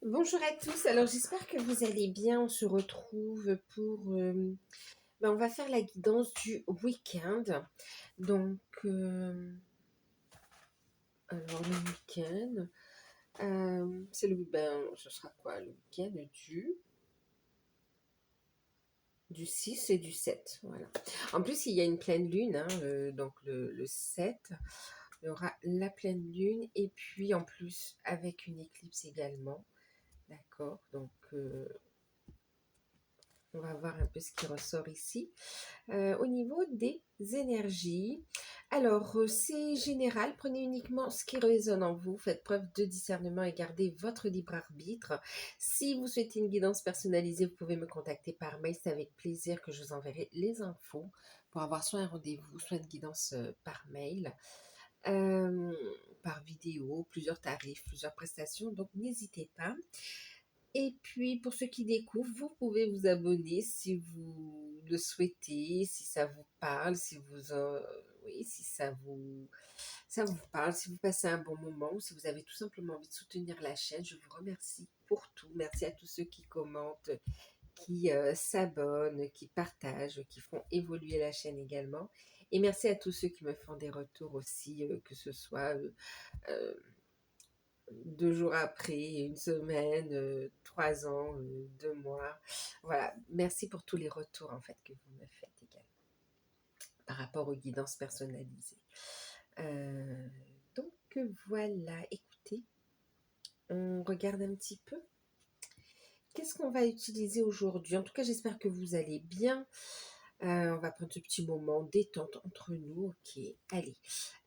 Bonjour à tous, alors j'espère que vous allez bien. On se retrouve pour... on va faire la guidance du week-end. Donc, alors le week-end, c'est ce sera quoi? Le week-end du 6 et du 7, voilà. En plus, il y a une pleine lune, hein, donc le 7, il y aura la pleine lune, et puis en plus, avec une éclipse également, d'accord? Donc, on va voir un peu ce qui ressort ici. Au niveau des énergies, alors c'est général, prenez uniquement ce qui résonne en vous, faites preuve de discernement et gardez votre libre arbitre. Si vous souhaitez une guidance personnalisée, vous pouvez me contacter par mail, c'est avec plaisir que je vous enverrai les infos pour avoir soit un rendez-vous, soit une guidance par mail. euh, Par vidéo, plusieurs tarifs, plusieurs prestations, donc n'hésitez pas. Et puis, pour ceux qui découvrent, vous pouvez vous abonner si vous le souhaitez, si ça vous parle, oui, si ça vous parle, si vous passez un bon moment, ou si vous avez tout simplement envie de soutenir la chaîne. Je vous remercie pour tout. Merci à tous ceux qui commentent, qui s'abonnent, qui partagent, qui font évoluer la chaîne également. Et merci à tous ceux qui me font des retours aussi, que ce soit euh, 2 jours après, une semaine, 3 ans, 2 mois. Voilà, merci pour tous les retours en fait que vous me faites également par rapport aux guidances personnalisées. Euh, donc voilà, écoutez, on regarde un petit peu. Qu'est-ce qu'on va utiliser aujourd'hui? En tout cas, j'espère que vous allez bien. On va prendre ce petit moment détente entre nous. Ok, allez.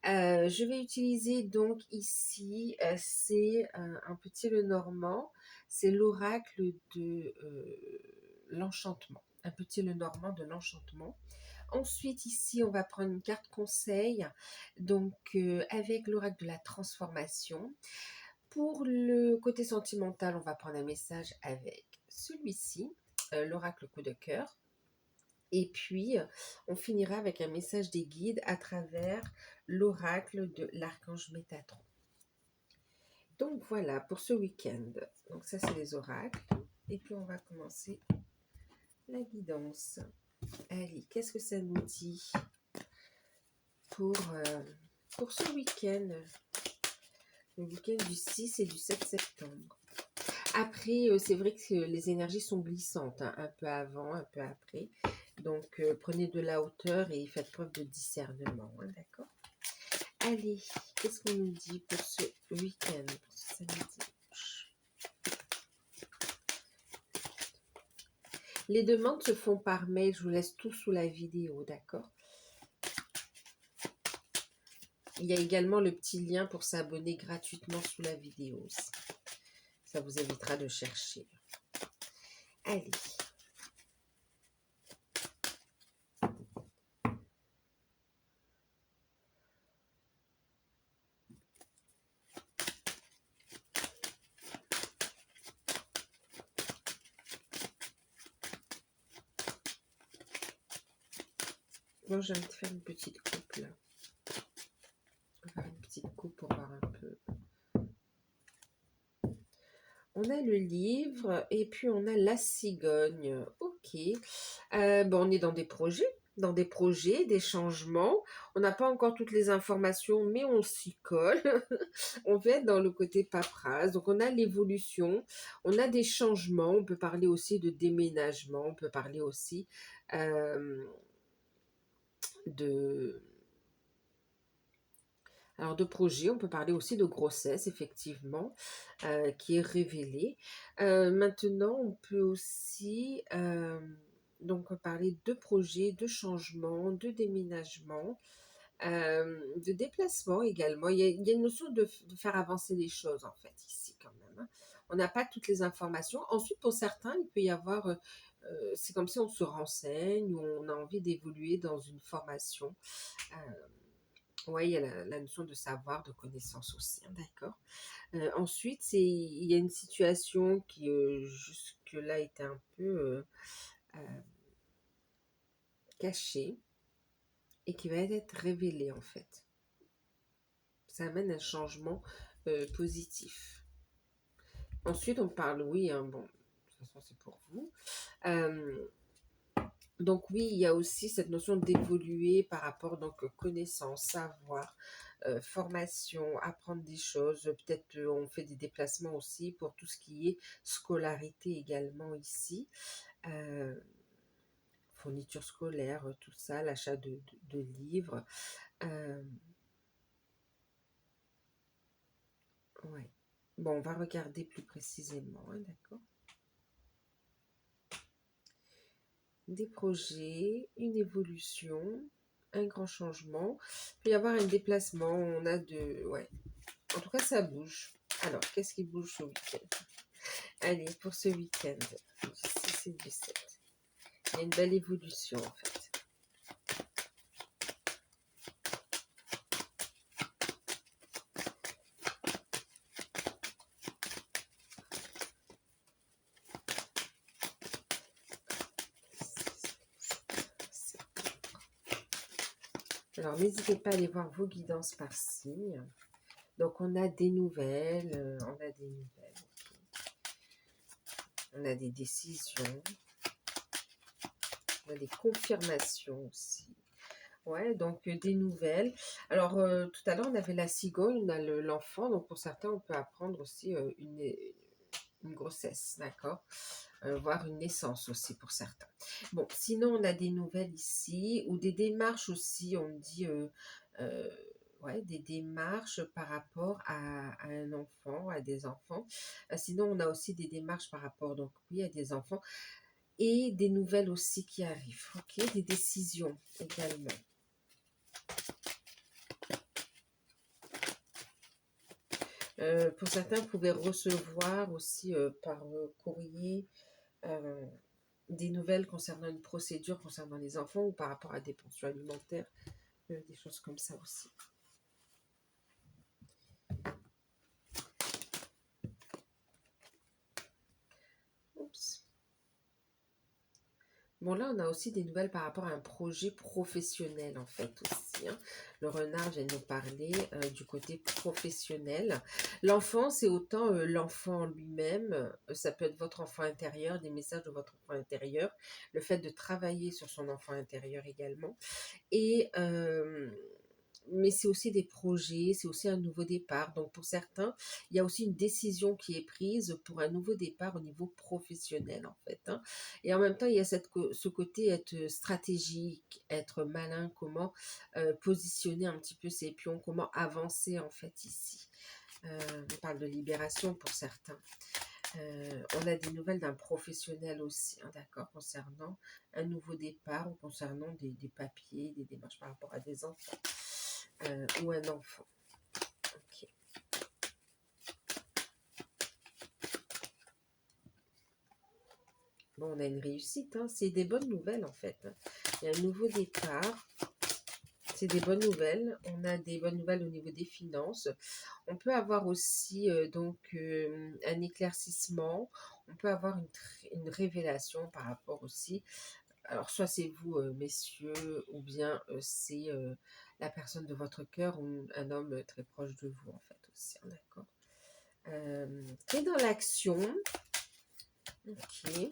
Je vais utiliser donc ici, c'est un petit Lenormand. C'est l'oracle de l'enchantement. Un petit Lenormand de l'enchantement. Ensuite, ici, on va prendre une carte conseil. Donc, avec l'oracle de la transformation. Pour le côté sentimental, on va prendre un message avec celui-ci, l'oracle coup de cœur. Et puis, on finira avec un message des guides à travers l'oracle de l'archange Métatron. Donc voilà pour ce week-end. Donc ça, c'est les oracles. Et puis, on va commencer la guidance. Allez, qu'est-ce que ça nous dit pour, pour ce week-end? Le week-end du 6 et du 7 septembre. Après, c'est vrai que les énergies sont glissantes, hein, un peu avant, un peu après. Donc, prenez de la hauteur et faites preuve de discernement, hein, d'accord? Allez, qu'est-ce qu'on nous dit pour ce week-end, pour ce samedi? Les demandes se font par mail, je vous laisse tout sous la vidéo, d'accord? Il y a également le petit lien pour s'abonner gratuitement sous la vidéo aussi. Ça vous évitera de chercher. Allez. Bon, j'ai envie de faire une petite coupe là. On va faire une petite coupe pour voir un peu. On a le livre et puis on a la cigogne. Ok. On est dans des projets, des changements. On n'a pas encore toutes les informations, mais on s'y colle. On va être dans le côté paperasse. Donc on a l'évolution, on a des changements. On peut parler aussi de déménagement. On peut parler aussi de Alors, de projet, on peut parler aussi de grossesse, effectivement, qui est révélée. Maintenant, on peut aussi donc parler de projet, de changement, de déménagement, de déplacement également. Il y a une notion de faire avancer les choses, en fait, ici, quand même, hein. On n'a pas toutes les informations. Ensuite, pour certains, il peut y avoir... c'est comme si on se renseigne ou on a envie d'évoluer dans une formation. Oui, il y a la notion de savoir, de connaissance aussi, hein, d'accord. Ensuite, il y a une situation qui jusque-là était un peu euh, cachée et qui va être révélée en fait. Ça amène un changement positif. Ensuite, on parle, oui, hein, bon, de toute façon, c'est pour vous. Euh, donc oui, il y a aussi cette notion d'évoluer par rapport donc connaissance, savoir, formation, apprendre des choses. Peut-être on fait des déplacements aussi pour tout ce qui est scolarité également ici. Euh, Fourniture scolaire, tout ça, l'achat de livres. Euh, ouais. Bon, on va regarder plus précisément, hein, d'accord. Des projets, une évolution, un grand changement. Il peut y avoir un déplacement, on a de... Ouais. En tout cas, ça bouge. Alors, qu'est-ce qui bouge ce week-end? Allez, pour ce week-end, du 6 et du 7. Il y a une belle évolution, en fait. Alors, n'hésitez pas à aller voir vos guidances par signe. Donc, on a des nouvelles, on a des nouvelles. On a des décisions, on a des confirmations aussi. Ouais, donc des nouvelles. Alors, tout à l'heure, on avait la cigogne, on a l'enfant. Donc, pour certains, on peut apprendre aussi une grossesse, d'accord, voire une naissance aussi pour certains. Bon, sinon, on a des nouvelles ici, ou des démarches aussi, on me dit, euh, ouais, des démarches par rapport à un enfant, à des enfants. Sinon, on a aussi des démarches par rapport, donc oui, à des enfants, et des nouvelles aussi qui arrivent, ok, des décisions également. Pour certains, vous pouvez recevoir aussi par courrier euh, des nouvelles concernant une procédure concernant les enfants ou par rapport à des pensions alimentaires, des choses comme ça aussi. Oups. Bon, là, on a aussi des nouvelles par rapport à un projet professionnel, en fait, aussi, hein. Le renard vient nous parler du côté professionnel. L'enfant, c'est autant l'enfant lui-même, ça peut être votre enfant intérieur, des messages de votre enfant intérieur, le fait de travailler sur son enfant intérieur également. Et mais c'est aussi des projets, c'est aussi un nouveau départ. Donc pour certains, il y a aussi une décision qui est prise pour un nouveau départ au niveau professionnel en fait, hein. Et en même temps, il y a ce côté être stratégique, être malin, comment positionner un petit peu ses pions, comment avancer en fait ici. On parle de libération pour certains. On a des nouvelles d'un professionnel aussi, hein, d'accord, concernant un nouveau départ ou concernant des papiers, des démarches par rapport à des enfants ou un enfant. Ok. Bon, on a une réussite, hein, c'est des bonnes nouvelles en fait, hein. Il y a un nouveau départ, c'est des bonnes nouvelles. On a des bonnes nouvelles au niveau des finances. On peut avoir aussi donc un éclaircissement. On peut avoir une révélation par rapport aussi. Alors, soit c'est vous, messieurs, ou bien c'est la personne de votre cœur ou un homme très proche de vous, en fait, aussi, hein, d'accord. Qui est dans l'action, ok,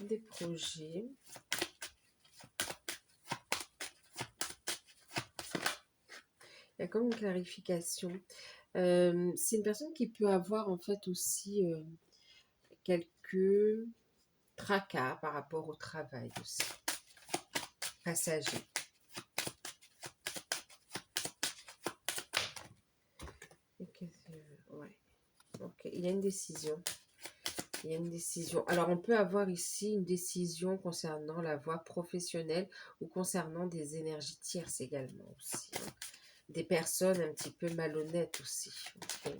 des projets. Il y a comme une clarification. C'est une personne qui peut avoir, en fait, aussi quelques tracas par rapport au travail aussi, passager. Ouais. Ok, il y a une décision. Il y a une décision. Alors, on peut avoir ici une décision concernant la voie professionnelle ou concernant des énergies tierces également aussi, hein. Des personnes un petit peu malhonnêtes aussi. Ok.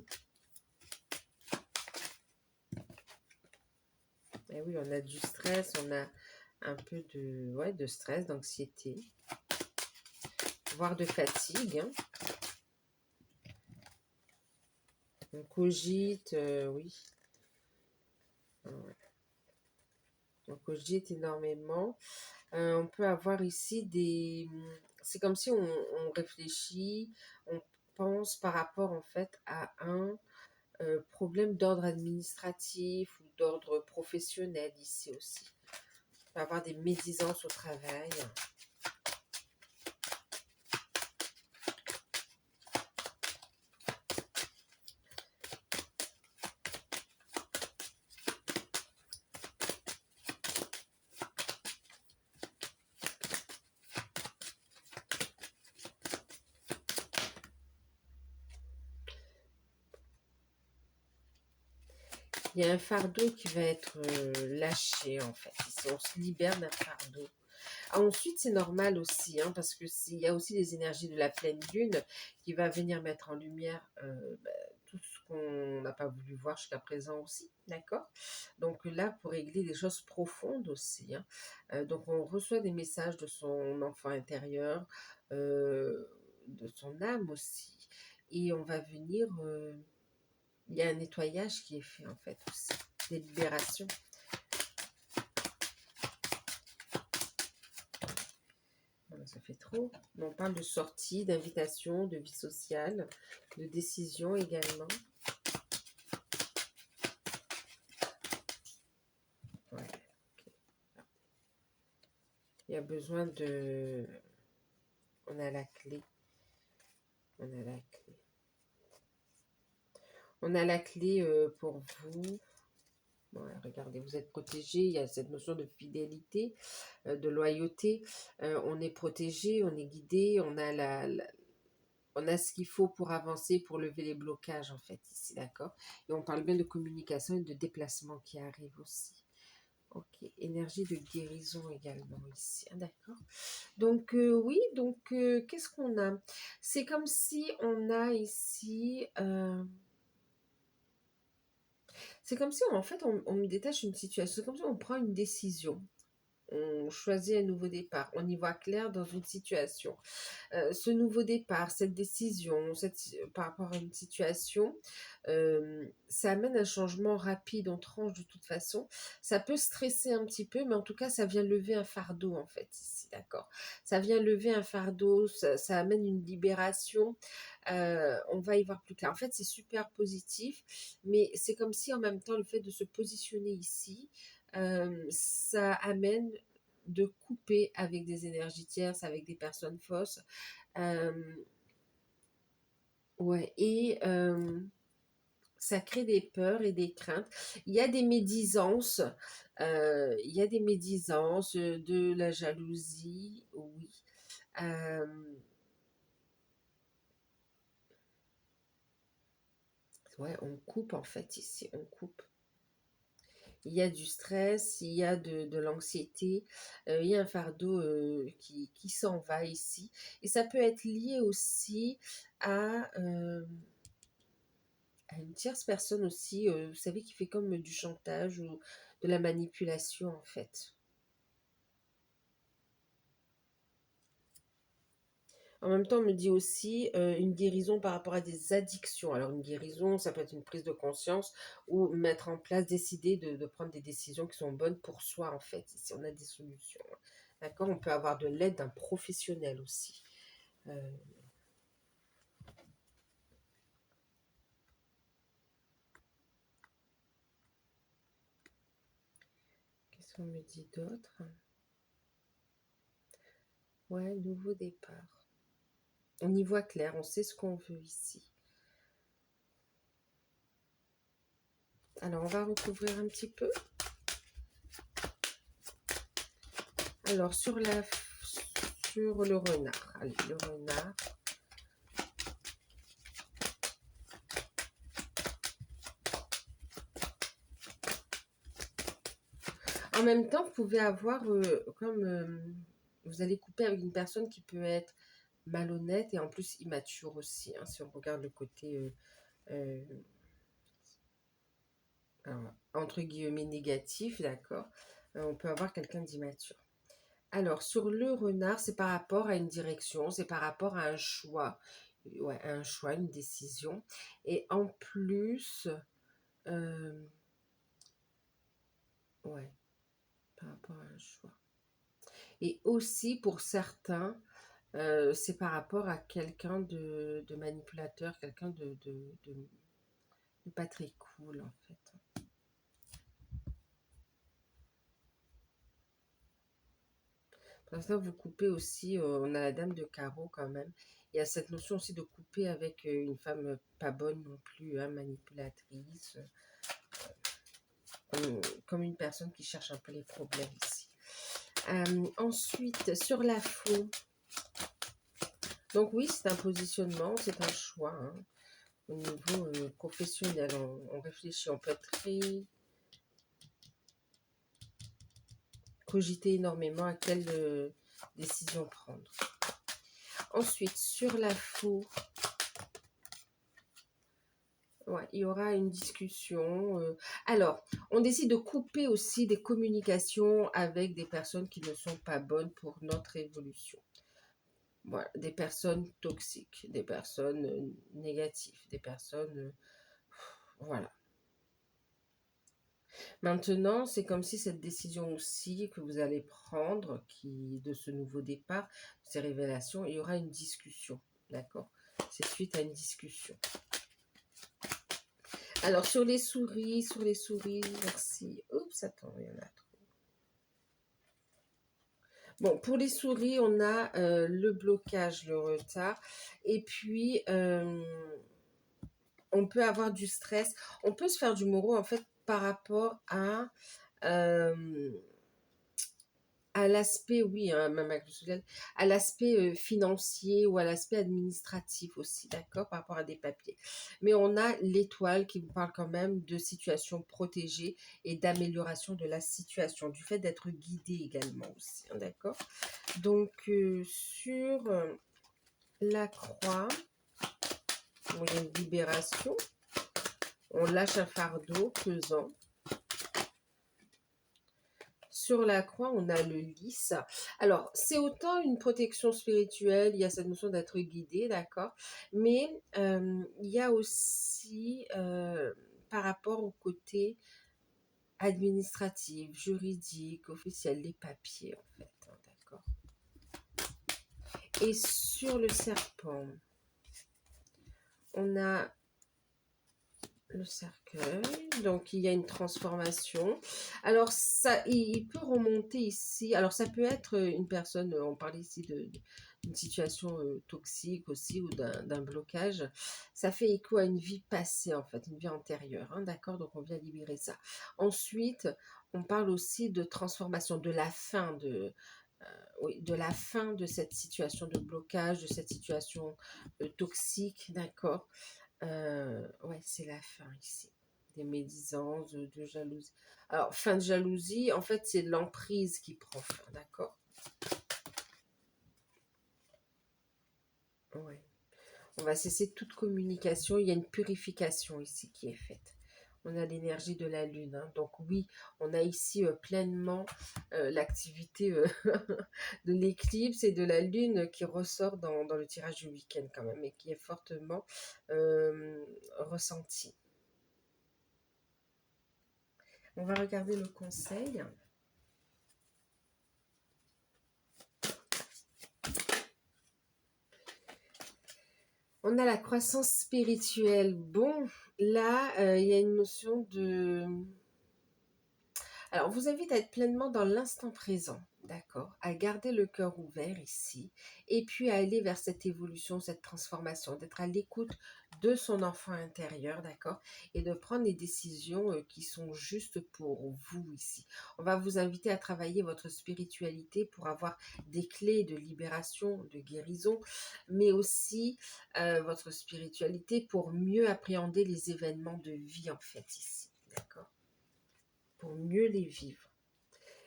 Et oui, on a du stress, on a un peu de, ouais, de stress, d'anxiété, voire de fatigue, hein. On cogite, oui. Ouais. On cogite énormément. On peut avoir ici des... C'est comme si on réfléchit, on pense par rapport en fait à un problème d'ordre administratif ou d'ordre professionnel ici aussi. Il peut y avoir des médisances au travail. Il y a un fardeau qui va être lâché en fait. Ici, on se libère d'un fardeau. Ensuite, c'est normal aussi, hein, parce que il y a aussi les énergies de la pleine lune qui va venir mettre en lumière tout ce qu'on n'a pas voulu voir jusqu'à présent aussi, d'accord? Donc là, pour régler des choses profondes aussi, hein. Donc on reçoit des messages de son enfant intérieur, de son âme aussi, et on va venir, il y a un nettoyage qui est fait en fait aussi, des libérations. Ça fait trop. On parle de sortie, d'invitation, de vie sociale, de décision également. Ouais. Okay. Il y a besoin de... On a la clé. On a la clé. On a la clé pour vous. Ouais, regardez, vous êtes protégé. Il y a cette notion de fidélité, de loyauté. On est protégé, on est guidé, on a on a ce qu'il faut pour avancer, pour lever les blocages, en fait, ici, d'accord? Et on parle bien de communication et de déplacement qui arrive aussi. Ok, énergie de guérison également ici, hein, d'accord? Donc, oui, donc, qu'est-ce qu'on a? C'est comme si on a ici... c'est comme si, en fait, on détache une situation. C'est comme si on prend une décision. On choisit un nouveau départ. On y voit clair dans une situation. Ce nouveau départ, cette décision, par rapport à une situation, ça amène un changement rapide, on tranche de toute façon. Ça peut stresser un petit peu, mais en tout cas, ça vient lever un fardeau, en fait, ici, d'accord? Ça vient lever un fardeau, ça amène une libération. On va y voir plus clair. En fait, c'est super positif, mais c'est comme si, en même temps, le fait de se positionner ici, ça amène de couper avec des énergies tierces, avec des personnes fausses. Ouais, et ça crée des peurs et des craintes. Il y a des médisances, il y a des médisances, de la jalousie, oui. Euh, ouais, on coupe en fait ici, on coupe. Il y a du stress, il y a de l'anxiété, il y a un fardeau qui s'en va ici. Et ça peut être lié aussi à une tierce personne aussi, vous savez, qui fait comme du chantage ou de la manipulation en fait. En même temps, on me dit aussi une guérison par rapport à des addictions. Alors une guérison, ça peut être une prise de conscience ou mettre en place, décider de prendre des décisions qui sont bonnes pour soi en fait. Si on a des solutions. D'accord? On peut avoir de l'aide d'un professionnel aussi. Euh, Qu'est-ce qu'on me dit d'autre? Ouais, nouveau départ. On y voit clair, on sait ce qu'on veut ici. Alors, on va recouvrir un petit peu. Alors, sur le renard. Allez, le renard. En même temps, vous pouvez avoir vous allez couper avec une personne qui peut être malhonnête et en plus immature aussi, hein, si on regarde le côté euh, entre guillemets négatif, d'accord. On peut avoir quelqu'un d'immature. Alors, sur le renard, c'est par rapport à une direction, c'est par rapport à un choix. Ouais, un choix, une décision. Et en plus, euh, ouais, par rapport à un choix. Et aussi, pour certains, c'est par rapport à quelqu'un de manipulateur, quelqu'un pas très cool en fait. Pour l'instant, vous coupez aussi, on a la dame de carreau quand même. Il y a cette notion aussi de couper avec une femme pas bonne non plus, hein, manipulatrice, comme une personne qui cherche un peu les problèmes ici. Ensuite, sur la faux. Donc oui, c'est un positionnement, c'est un choix. Hein. Au niveau professionnel, on réfléchit, on peut être très cogiter énormément à quelle décision prendre. Ensuite, sur la faux, ouais, il y aura une discussion. Alors, on décide de couper aussi des communications avec des personnes qui ne sont pas bonnes pour notre évolution. Voilà, des personnes toxiques, des personnes négatives, des personnes... voilà. Maintenant, c'est comme si cette décision aussi que vous allez prendre, de ce nouveau départ, ces révélations, il y aura une discussion, d'accord? C'est suite à une discussion. Alors, sur les souris, merci. Oups, attends, il y en a trop. Bon, pour les souris, on a le blocage, le retard, et puis on peut avoir du stress. On peut se faire du moro, en fait, par rapport à l'aspect, oui, hein, même avec le soleil, à l'aspect financier ou à l'aspect administratif aussi, d'accord, par rapport à des papiers. Mais on a l'étoile qui vous parle quand même de situation protégée et d'amélioration de la situation, du fait d'être guidé également aussi, hein, d'accord. Donc, sur la croix, il y a une libération, on lâche un fardeau pesant. Sur la croix, on a le lys. Alors, c'est autant une protection spirituelle, il y a cette notion d'être guidé, d'accord, mais il y a aussi, par rapport au côté administratif, juridique, officiel, les papiers, en fait, hein, d'accord. Et sur le serpent, on a le cercueil, donc il y a une transformation. Alors ça, il peut remonter ici, alors ça peut être une personne, on parle ici d'une situation toxique aussi ou d'un blocage. Ça fait écho à une vie passée en fait, une vie antérieure, hein, d'accord, donc on vient libérer ça. Ensuite, on parle aussi de transformation, de la fin oui, de la fin de cette situation de blocage, de cette situation toxique, d'accord. Ouais, c'est la fin ici. Des médisances, de jalousie. Alors, fin de jalousie, en fait, c'est l'emprise qui prend fin, d'accord? Ouais. On va cesser toute communication. Il y a une purification ici qui est faite. On a l'énergie de la lune. Hein. Donc oui, on a ici pleinement l'activité de l'éclipse et de la lune qui ressort dans le tirage du week-end quand même et qui est fortement ressentie. On va regarder le conseil. On a la croissance spirituelle. Bon, là, il y a une notion de... Alors, on vous invite à être pleinement dans l'instant présent, d'accord, à garder le cœur ouvert ici, et puis à aller vers cette évolution, cette transformation, d'être à l'écoute de son enfant intérieur, d'accord, et de prendre les décisions qui sont justes pour vous ici. On va vous inviter à travailler votre spiritualité pour avoir des clés de libération, de guérison, mais aussi votre spiritualité pour mieux appréhender les événements de vie en fait ici, d'accord, pour mieux les vivre.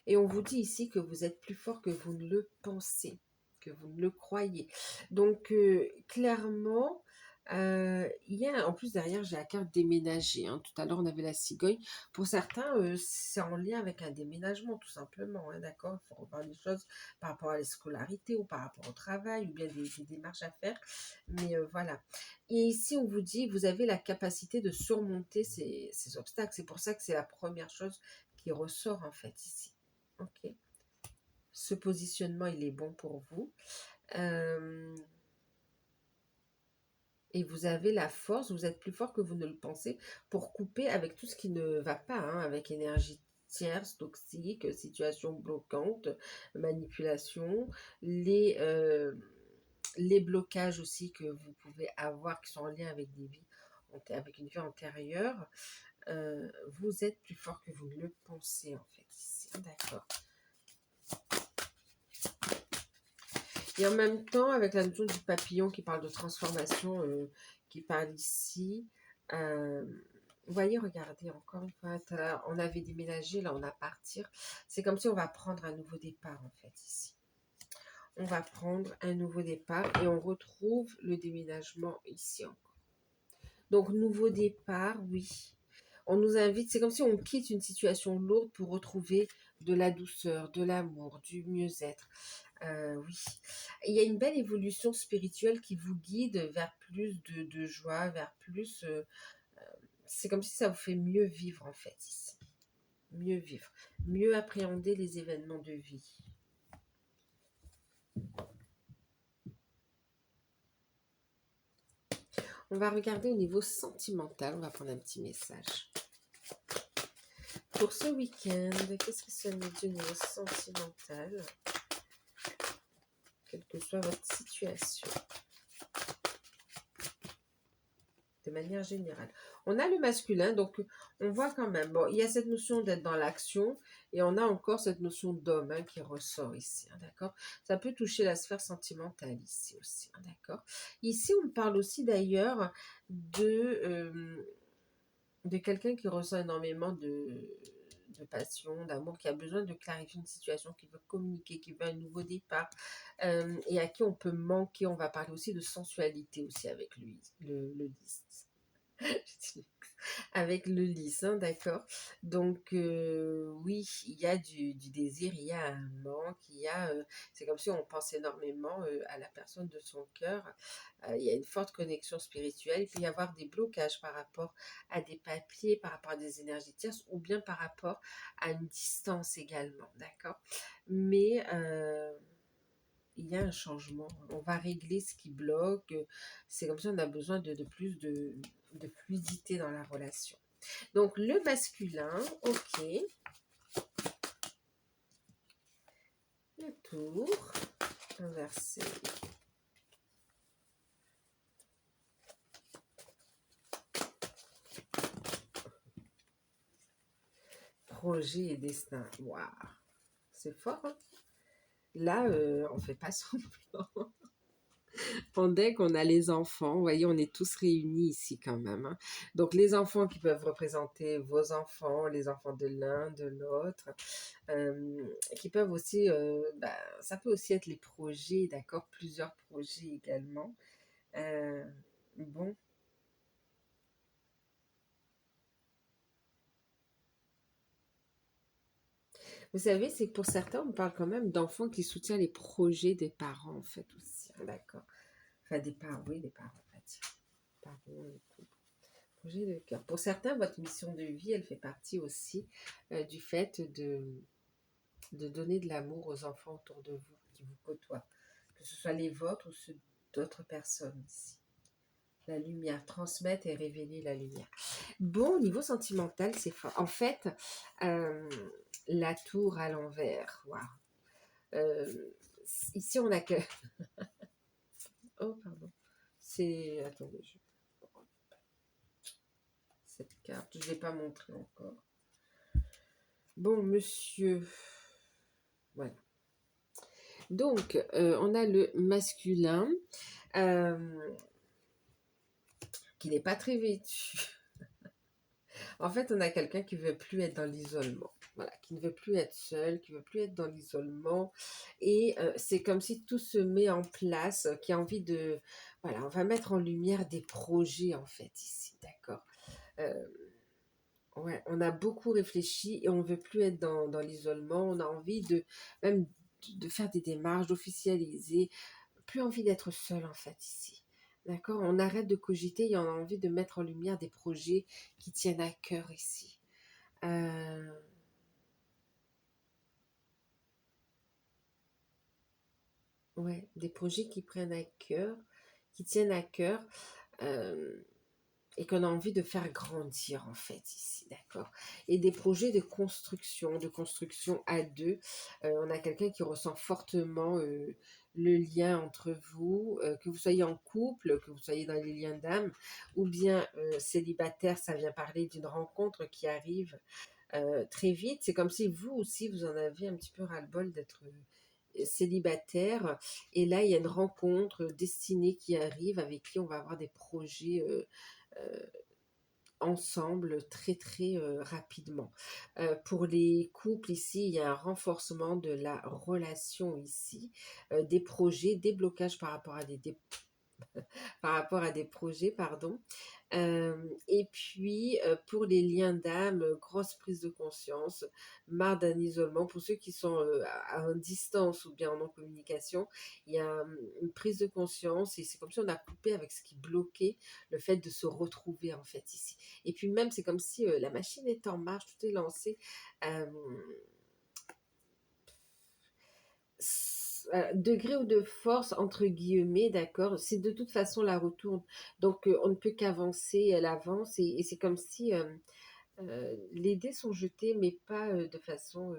Et on vous dit ici que vous êtes plus fort que vous ne le pensez, que vous ne le croyez. Donc, clairement, il y a, en plus derrière, j'ai la carte déménager. Hein. Tout à l'heure, on avait la cigogne. Pour certains, c'est en lien avec un déménagement, tout simplement. Hein, d'accord, il faut revoir les choses par rapport à la scolarité ou par rapport au travail ou bien des démarches à faire. Mais voilà. Et ici, on vous dit, vous avez la capacité de surmonter ces obstacles. C'est pour ça que c'est la première chose qui ressort, en fait, ici. Ok. Ce positionnement, il est bon pour vous. Et vous avez la force, vous êtes plus fort que vous ne le pensez pour couper avec tout ce qui ne va pas, hein, avec énergie tierce, toxique, situation bloquante, manipulation, les blocages aussi que vous pouvez avoir qui sont en lien avec des vies, avec une vie antérieure. Vous êtes plus fort que vous ne le pensez en fait ici. D'accord. Et en même temps, avec la notion du papillon qui parle de transformation, qui parle ici, vous voyez, regardez, encore une fois, on avait déménagé, là on a partir. C'est comme si on va prendre un nouveau départ en fait ici. On va prendre un nouveau départ et on retrouve le déménagement ici encore. Donc nouveau départ, oui. On nous invite, c'est comme si on quitte une situation lourde pour retrouver de la douceur, de l'amour, du mieux-être. Oui, il y a une belle évolution spirituelle qui vous guide vers plus de joie, vers plus... c'est comme si ça vous fait mieux vivre en fait ici. Mieux vivre, mieux appréhender les événements de vie. On va regarder au niveau sentimental, on va prendre un petit message. Pour ce week-end, qu'est-ce que ça nous dit au niveau sentimental? Quelle que soit votre situation. De manière générale. On a le masculin, donc on voit quand même, bon, il y a cette notion d'être dans l'action, et on a encore cette notion d'homme hein, qui ressort ici, hein, d'accord? Ça peut toucher la sphère sentimentale ici aussi, hein, d'accord? Ici, on parle aussi d'ailleurs de quelqu'un qui ressent énormément de passion, d'amour, qui a besoin de clarifier une situation, qui veut communiquer, qui veut un nouveau départ, et à qui on peut manquer. On va parler aussi de sensualité aussi avec lui, le lys. Avec le lys, hein, d'accord. Donc oui, il y a du désir, il y a un manque, c'est comme si on pense énormément à la personne de son cœur. Il y a une forte connexion spirituelle. Il peut y avoir des blocages par rapport à des papiers, par rapport à des énergies tierces, ou bien par rapport à une distance également, d'accord. Mais il y a un changement. On va régler ce qui bloque. C'est comme si on a besoin de plus de fluidité dans la relation. Donc, le masculin, ok. Le tour. Inversé. Projet et destin. Waouh. C'est fort, hein? Là, on fait pas semblant. Pendant qu'on a les enfants, vous voyez, on est tous réunis ici quand même, hein. Donc les enfants qui peuvent représenter vos enfants, les enfants de l'un, de l'autre, qui peuvent aussi, ça peut aussi être les projets, d'accord, plusieurs projets également. Bon, vous savez, c'est que pour certains, on parle quand même d'enfants qui soutiennent les projets des parents, en fait, aussi, hein, d'accord. Enfin, des parents, oui, des parents, on va dire. Parents et tout. Projet de cœur. Pour certains, votre mission de vie, elle fait partie aussi du fait de donner de l'amour aux enfants autour de vous, qui vous côtoient. Que ce soit les vôtres ou ceux d'autres personnes ici. La lumière, transmettre et révéler la lumière. Bon, au niveau sentimental, c'est fort. En fait, la tour à l'envers. Waouh. Euh, ici, on a que... Oh, pardon. C'est... Attendez, cette carte, je ne l'ai pas montrée encore. Bon, monsieur. Voilà. Donc, on a le masculin qui n'est pas très vêtu. En fait, on a quelqu'un qui ne veut plus être dans l'isolement. Voilà, qui ne veut plus être seul, qui ne veut plus être dans l'isolement. Et c'est comme si tout se met en place, qui a envie de... Voilà, on va mettre en lumière des projets, en fait, ici, d'accord. Ouais, on a beaucoup réfléchi et on ne veut plus être dans l'isolement. On a envie même de faire des démarches, d'officialiser. Plus envie d'être seul, en fait, ici. D'accord. On arrête de cogiter et on a envie de mettre en lumière des projets qui tiennent à cœur ici. Ouais, des projets qui prennent à cœur, qui tiennent à cœur. et qu'on a envie de faire grandir en fait ici, d'accord? Et des projets de construction à deux. On a quelqu'un qui ressent fortement le lien entre vous, que vous soyez en couple, que vous soyez dans les liens d'âme, ou bien célibataire, ça vient parler d'une rencontre qui arrive très vite. C'est comme si vous aussi, vous en avez un petit peu ras-le-bol d'être célibataire. Et là, il y a une rencontre destinée qui arrive avec qui on va avoir des projets euh, ensemble très très rapidement. Pour les couples ici, il y a un renforcement de la relation ici, des projets, des blocages par rapport à par rapport à des projets, pardon. Et puis, pour les liens d'âme, grosse prise de conscience, marre d'un isolement. Pour ceux qui sont à distance ou bien en non-communication, il y a une prise de conscience et c'est comme si on a coupé avec ce qui bloquait le fait de se retrouver en fait ici. Et puis même, c'est comme si la machine est en marche, tout est lancé. Euh, degré ou de force entre guillemets, d'accord, c'est de toute façon la retourne, donc on ne peut qu'avancer, elle avance et c'est comme si les dés sont jetés mais pas de façon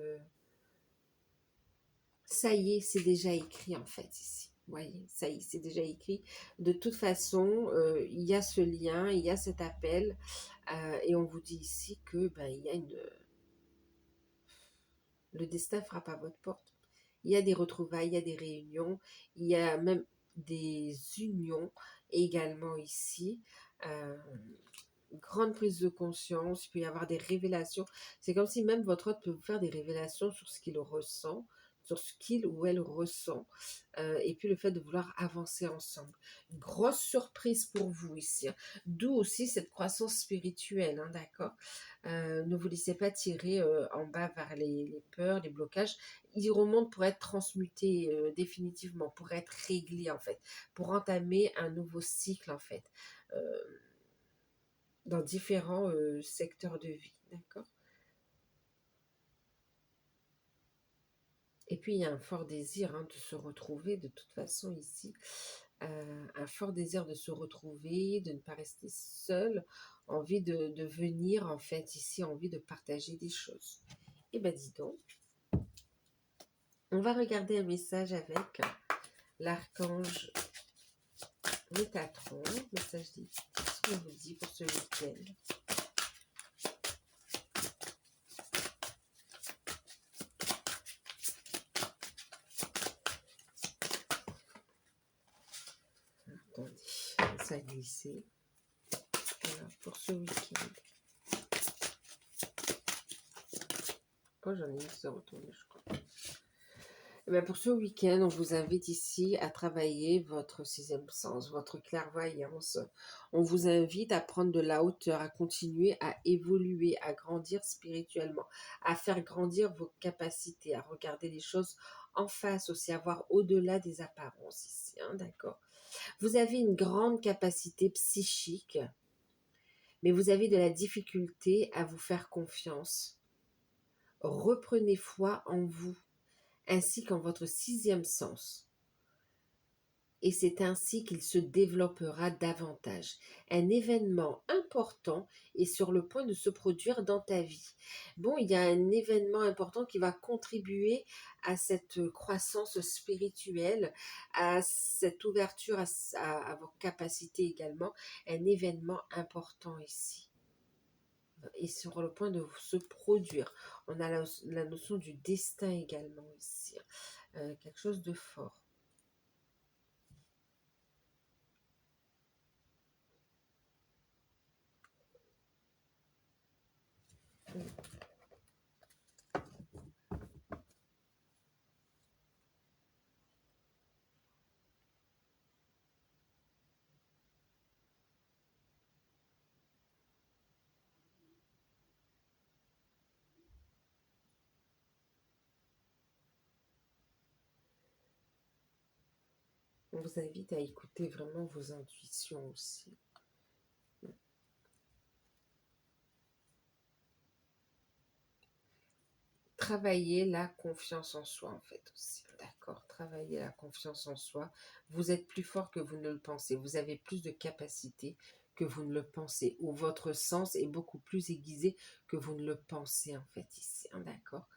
ça y est, c'est déjà écrit en fait ici, vous voyez, ça y est, c'est déjà écrit, de toute façon il y a ce lien, il y a cet appel et on vous dit ici que ben, il y a le destin frappe à votre porte. Il y a des retrouvailles, il y a des réunions, il y a même des unions également ici. Euh, Grande prise de conscience, il peut y avoir des révélations. C'est comme si même votre hôte peut vous faire des révélations sur ce qu'il ressent, sur ce qu'il ou elle ressent, et puis le fait de vouloir avancer ensemble. Une grosse surprise pour vous ici, hein. D'où aussi cette croissance spirituelle, hein, d'accord. Ne vous laissez pas tirer en bas vers les peurs, les blocages. Ils remontent pour être transmutés définitivement, pour être réglés en fait, pour entamer un nouveau cycle en fait. Euh, dans différents secteurs de vie, d'accord? Et puis il y a un fort désir hein, de se retrouver de toute façon ici, un fort désir de se retrouver, de ne pas rester seul, envie de venir en fait ici, envie de partager des choses. Et ben dis donc, on va regarder un message avec l'archange Métatron, message dit, ce qu'on vous dit pour ce week-end. Attendez, ça a glissé. Alors, pour ce week-end. Oh, j'en ai une qui s'est retournée, je crois. Eh bien, pour ce week-end, on vous invite ici à travailler votre sixième sens, votre clairvoyance. On vous invite à prendre de la hauteur, à continuer à évoluer, à grandir spirituellement, à faire grandir vos capacités, à regarder les choses en face aussi, à voir au-delà des apparences ici, hein, d'accord? Vous avez une grande capacité psychique, mais vous avez de la difficulté à vous faire confiance. Reprenez foi en vous, ainsi qu'en votre sixième sens. Et c'est ainsi qu'il se développera davantage. Un événement important est sur le point de se produire dans ta vie. Bon, il y a un événement important qui va contribuer à cette croissance spirituelle, à cette ouverture à vos capacités également. Un événement important ici est sur le point de se produire. On a la notion du destin également ici. Quelque chose de fort. On vous invite à écouter vraiment vos intuitions aussi. travailler la confiance en soi en fait aussi. D'accord, travailler la confiance en soi. Vous êtes plus fort que vous ne le pensez. Vous avez plus de capacité que vous ne le pensez. Ou votre sens est beaucoup plus aiguisé que vous ne le pensez en fait ici. Hein, d'accord.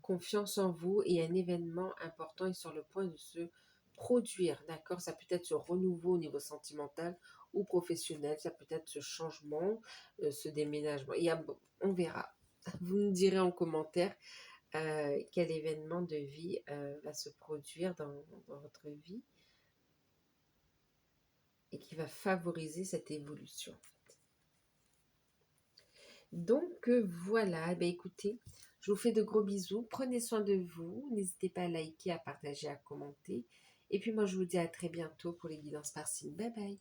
Confiance en vous et un événement important est sur le point de se produire. D'accord, ça peut être ce renouveau au niveau sentimental ou professionnel. Ça peut être ce changement, ce déménagement. On verra. Vous me direz en commentaire quel événement de vie va se produire dans votre vie et qui va favoriser cette évolution. Donc voilà, écoutez, je vous fais de gros bisous, prenez soin de vous, n'hésitez pas à liker, à partager, à commenter. Et puis moi je vous dis à très bientôt pour les guidances par signe. Bye bye.